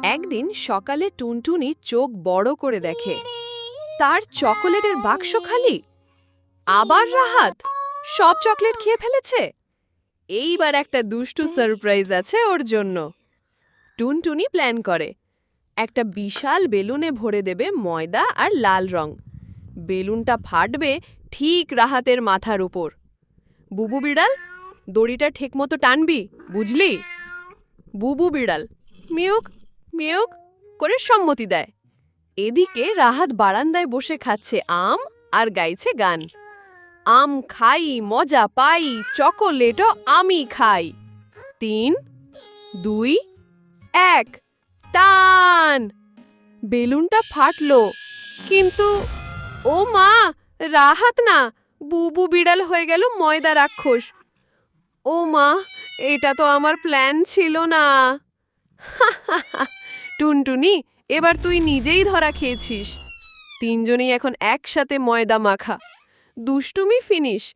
একদিন সকালে টুনটুনি চোখ বড় করে দেখে তার চকোলেটের বাক্স খালি। আবার রাহাত সব চকলেট খেয়ে ফেলেছে। এইবার একটা দুষ্টু সারপ্রাইজ আছে ওর জন্য। টুনটুনি প্ল্যান করে একটা বিশাল বেলুনে ভরে দেবে ময়দা আর লাল রং। বেলুনটা ফাটবে ঠিক রাহাতের মাথার উপর। বুবু বিড়াল, দড়িটা ঠিকমতো টানবি, বুঝলি? বুবু বিড়াল মিউক মিউক করে সম্মতি দেয়। এদিকে রাহাত বারান্দায় বসে খাচ্ছে আম আর গাইছে গান। আম খাই, মজা পাই, চকোলেটও আমি খাই। ৩, ২, ১, টান! বেলুনটা ফাটলো, কিন্তু ও মা, রাহাত না, বুবু বিড়াল হয়ে গেল ময়দা রাক্ষস। ও মা, এটা তো আমার প্ল্যান ছিল না। টুনটুনি, এবার তুই নিজেই ধরা খেয়েছিস। তিনজনেই এখন একসাথে ময়দা মাখা। দুষ্টুমি ফিনিশ,